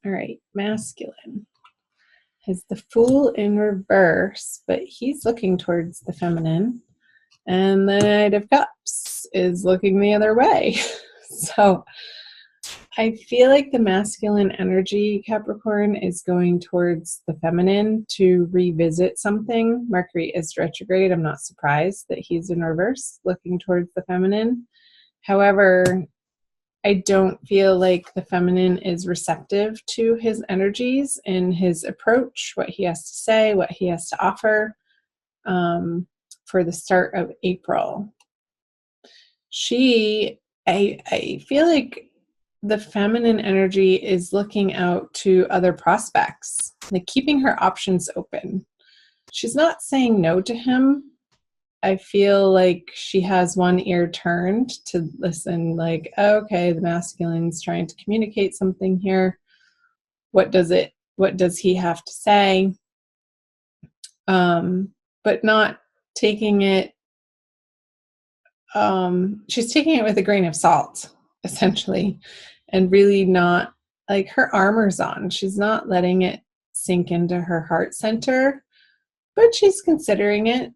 All right, masculine has the Fool in reverse, but he's looking towards the feminine. And the Knight of Cups is looking the other way. So I feel like the masculine energy, Capricorn, is going towards the feminine to revisit something. Mercury is retrograde. I'm not surprised that he's in reverse, looking towards the feminine. However, I don't feel like the feminine is receptive to his energies and his approach, what he has to say, what he has to offer for the start of April. I feel like the feminine energy is looking out to other prospects, like keeping her options open. She's not saying no to him. I feel like she has one ear turned to listen, like, okay, the masculine's trying to communicate something here. What does he have to say? But not taking it, she's taking it with a grain of salt, essentially, and really not, like, her armor's on. She's not letting it sink into her heart center, but she's considering it.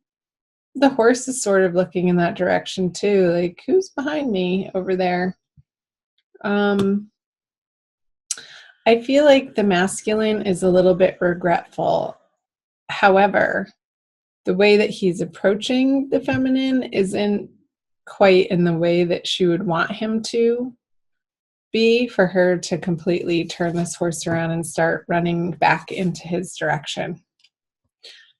The horse is sort of looking in that direction too, like, who's behind me over there? I feel like the masculine is a little bit regretful. However, the way that he's approaching the feminine isn't quite in the way that she would want him to be, for her to completely turn this horse around and start running back into his direction.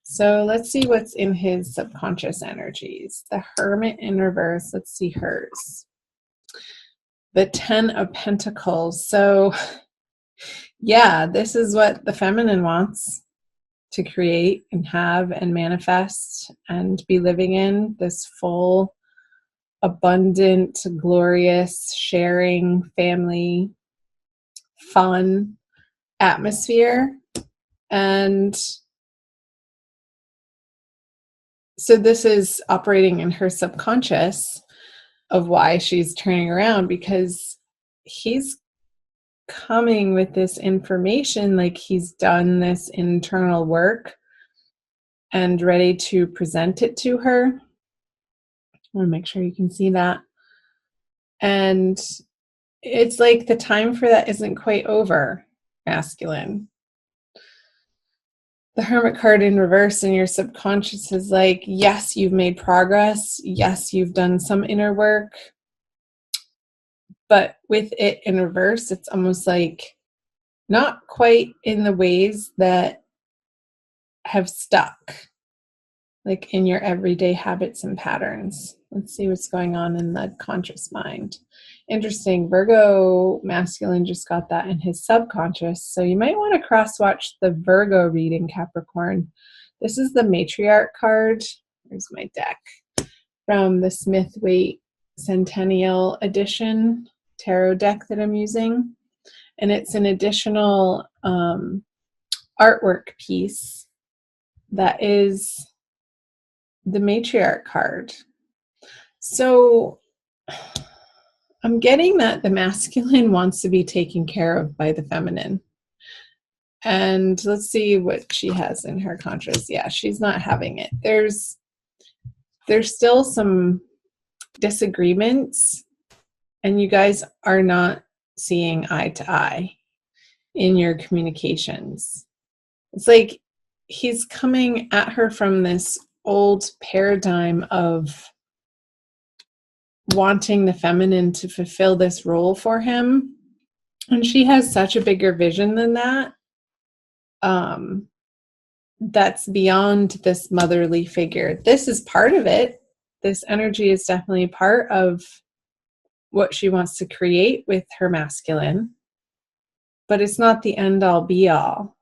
So let's see what's in his subconscious energies. The Hermit in reverse. Let's see hers. The 10 of Pentacles. So yeah, this is what the feminine wants to create and have and manifest and be living in, this full, abundant, glorious, sharing, family, fun atmosphere. And so this is operating in her subconscious of why she's turning around, because he's coming with this information, like he's done this internal work and ready to present it to her. I want to make sure you can see that. And it's like the time for that isn't quite over, masculine. The Hermit card in reverse in your subconscious is like, yes, you've made progress. Yes, you've done some inner work. But with it in reverse, it's almost like not quite in the ways that have stuck, like in your everyday habits and patterns. Let's see what's going on in the conscious mind. Interesting. Virgo masculine just got that in his subconscious. So you might want to cross-watch the Virgo reading, Capricorn. This is the matriarch card. Here's my deck from the Smith-Waite Centennial Edition tarot deck that I'm using. And it's an additional artwork piece that is the matriarch card. So I'm getting that the masculine wants to be taken care of by the feminine. And let's see what she has in her conscious. Yeah, she's not having it. There's still some disagreements, and you guys are not seeing eye to eye in your communications. It's like he's coming at her from this old paradigm of wanting the feminine to fulfill this role for him. And she has such a bigger vision than that. That's beyond this motherly figure. This is part of it. This energy is definitely part of what she wants to create with her masculine, but it's not the end all be all.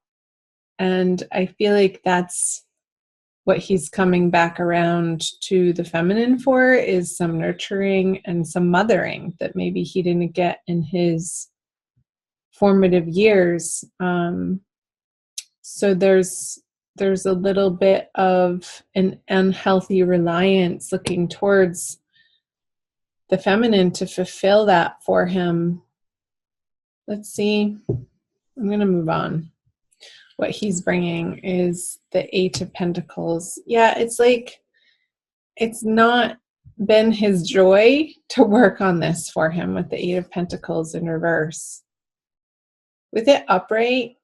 And I feel like that's what he's coming back around to the feminine for, is some nurturing and some mothering that maybe he didn't get in his formative years. So there's a little bit of an unhealthy reliance looking towards the feminine to fulfill that for him. Let's see I'm going to move on. What he's bringing is the Eight of Pentacles. Yeah, it's like it's not been his joy to work on this for him with the Eight of Pentacles in reverse. With it upright,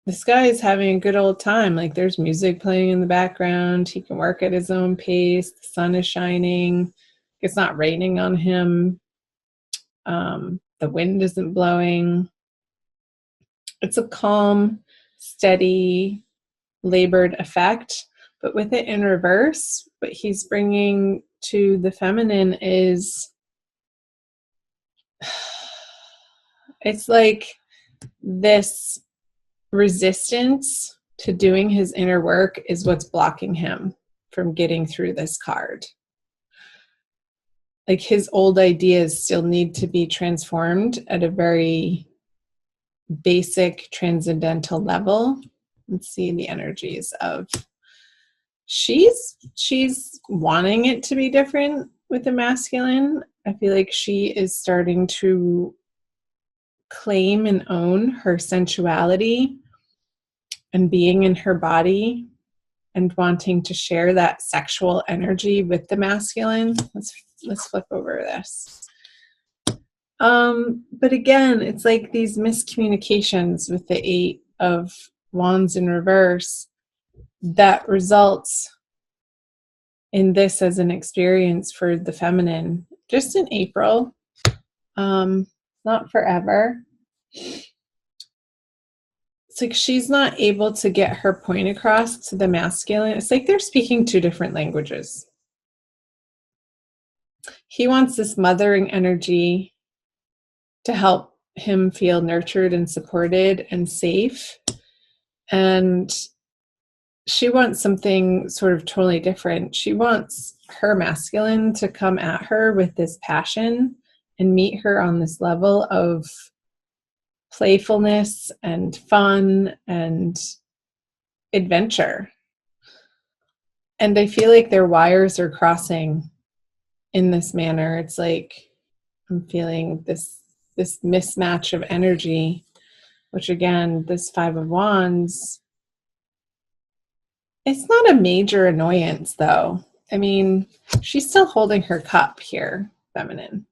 this guy is having a good old time. Like there's music playing in the background. He can work at his own pace. The sun is shining. It's not raining on him. The wind isn't blowing. It's a calm, steady, labored effect. But with it in reverse, what he's bringing to the feminine is, it's like this resistance to doing his inner work is what's blocking him from getting through this card. Like his old ideas still need to be transformed at a very basic transcendental level. Let's see the energies of she's wanting it to be different with the masculine. I feel like she is starting to claim and own her sensuality and being in her body and wanting to share that sexual energy with the masculine. Let's flip over this. But again, it's like these miscommunications with the Eight of Wands in reverse that results in this as an experience for the feminine just in April, not forever. It's like she's not able to get her point across to the masculine. It's like they're speaking two different languages. He wants this mothering energy to help him feel nurtured and supported and safe. And she wants something sort of totally different. She wants her masculine to come at her with this passion and meet her on this level of playfulness and fun and adventure. And I feel like their wires are crossing in this manner. It's like I'm feeling this mismatch of energy, which again, this Five of Wands, it's not a major annoyance though. I mean, she's still holding her cup here, feminine.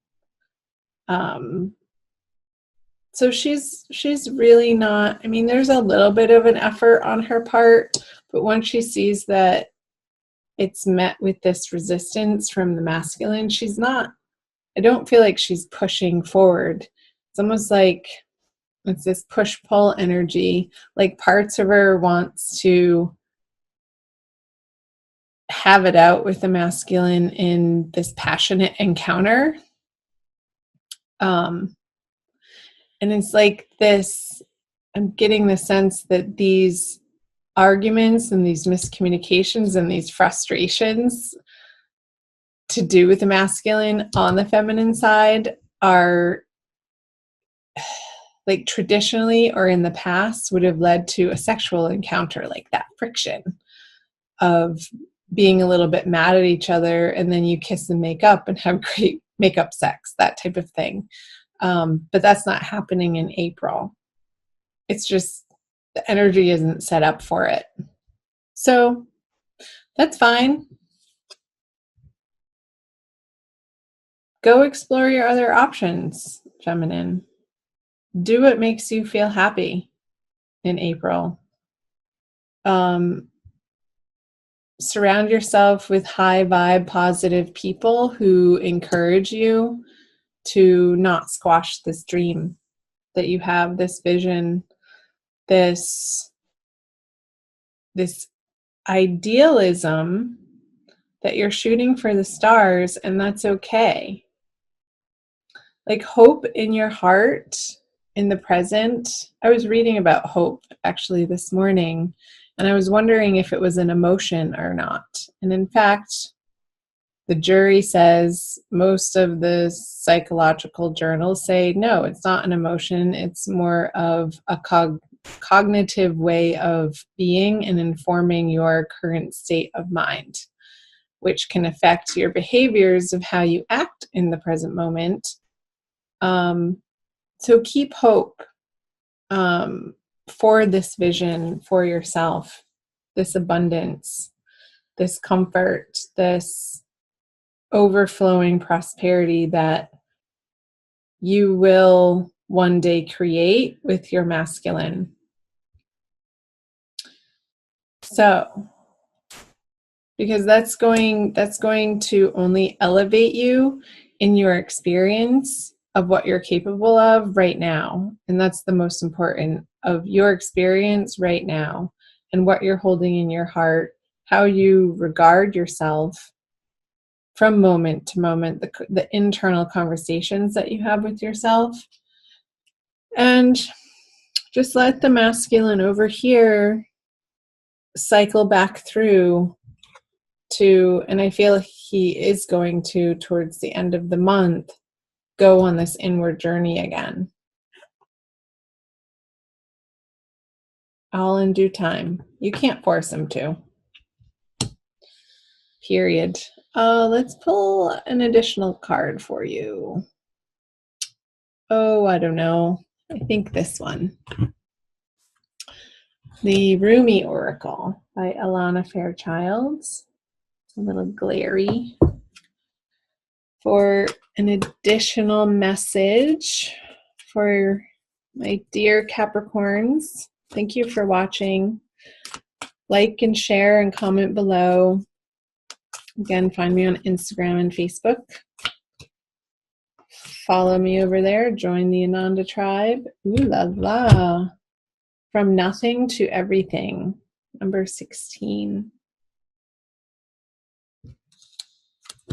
So she's really not, I mean, there's a little bit of an effort on her part, but once she sees that it's met with this resistance from the masculine, she's not, I don't feel like she's pushing forward. It's almost like it's this push-pull energy, like parts of her wants to have it out with the masculine in this passionate encounter. And it's like this, I'm getting the sense that these arguments and these miscommunications and these frustrations to do with the masculine on the feminine side are like traditionally or in the past would have led to a sexual encounter, like that friction of being a little bit mad at each other, and then you kiss and make up and have great makeup sex, that type of thing. But that's not happening in April. It's just the energy isn't set up for it. So that's fine. Go explore your other options, feminine. Do what makes you feel happy in April. Surround yourself with high vibe, positive people who encourage you to not squash this dream that you have, this vision, this idealism that you're shooting for the stars, and that's okay. Like hope in your heart, in the present. I was reading about hope actually this morning, and I was wondering if it was an emotion or not. And in fact, the jury says, most of the psychological journals say, no, it's not an emotion. It's more of a cognitive way of being and informing your current state of mind, which can affect your behaviors of how you act in the present moment. So keep hope for this vision for yourself, this abundance, this comfort, this overflowing prosperity that you will one day create with your masculine. So, because that's going to only elevate you in your experience of what you're capable of right now. And that's the most important, of your experience right now and what you're holding in your heart, how you regard yourself from moment to moment, the internal conversations that you have with yourself. And just let the masculine over here cycle back through to, and I feel he is going to, towards the end of the month, go on this inward journey again. All in due time. You can't force him to. Period. Let's pull an additional card for you. Oh, I don't know. I think this one. The Rumi Oracle by Alana Fairchild. It's a little glary. For an additional message for my dear Capricorns, thank you for watching. Like and share and comment below. Again, find me on Instagram and Facebook. Follow me over there. Join the Ananda tribe. Ooh la la. From nothing to everything. Number 16.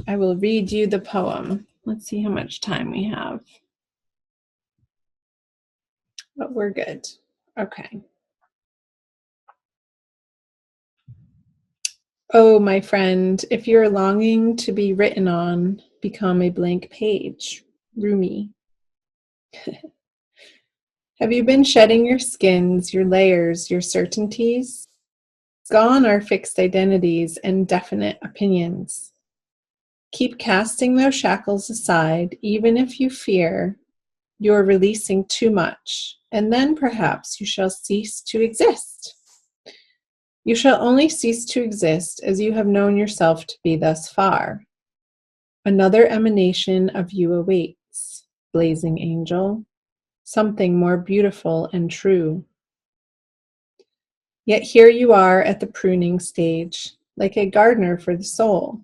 I will read you the poem. Let's see how much time we have. But we're good. Okay. Oh, my friend, if you're longing to be written on, become a blank page. Rumi. Have you been shedding your skins, your layers, your certainties? Gone are fixed identities and definite opinions. Keep casting those shackles aside, even if you fear you're releasing too much, and then perhaps you shall cease to exist. You shall only cease to exist as you have known yourself to be thus far. Another emanation of you awaits, blazing angel, something more beautiful and true. Yet here you are at the pruning stage, like a gardener for the soul.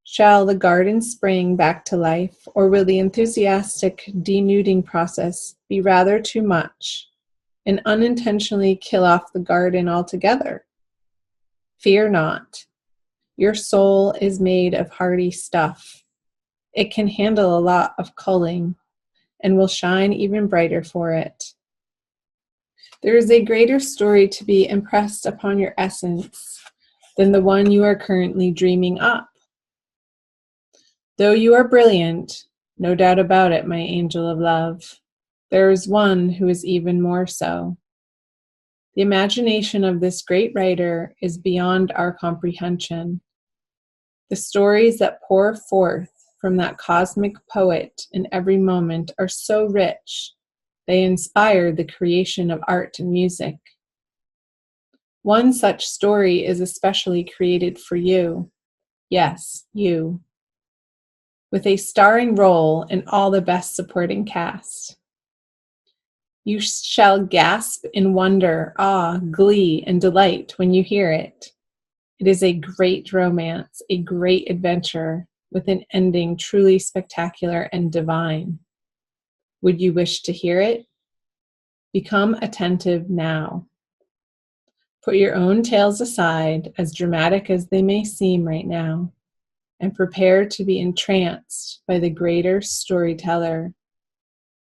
Shall the garden spring back to life, or will the enthusiastic denuding process be rather too much and unintentionally kill off the garden altogether? Fear not. Your soul is made of hardy stuff. It can handle a lot of culling and will shine even brighter for it. There is a greater story to be impressed upon your essence than the one you are currently dreaming up. Though you are brilliant, no doubt about it, my angel of love, there is one who is even more so. The imagination of this great writer is beyond our comprehension. The stories that pour forth from that cosmic poet in every moment are so rich, they inspire the creation of art and music. One such story is especially created for you. Yes, you. With a starring role in all the best supporting cast. You shall gasp in wonder, awe, glee, and delight when you hear it. It is a great romance, a great adventure, with an ending truly spectacular and divine. Would you wish to hear it? Become attentive now. Put your own tales aside, as dramatic as they may seem right now, and prepare to be entranced by the greater storyteller,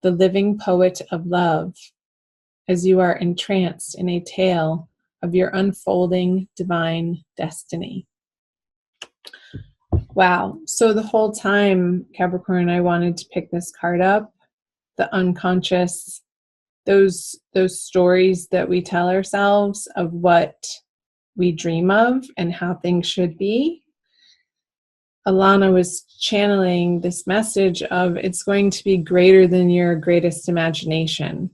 the living poet of love, as you are entranced in a tale of your unfolding divine destiny. Wow. So the whole time, Capricorn, I wanted to pick this card up, the unconscious, those stories that we tell ourselves of what we dream of and how things should be. Alana was channeling this message of it's going to be greater than your greatest imagination.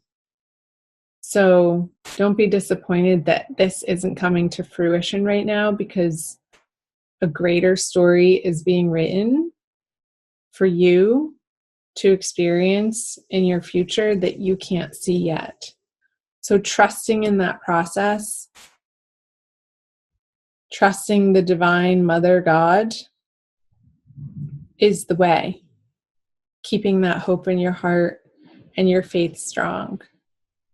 So don't be disappointed that this isn't coming to fruition right now, because a greater story is being written for you to experience in your future that you can't see yet. So trusting in that process, trusting the divine Mother God is the way. Keeping that hope in your heart and your faith strong.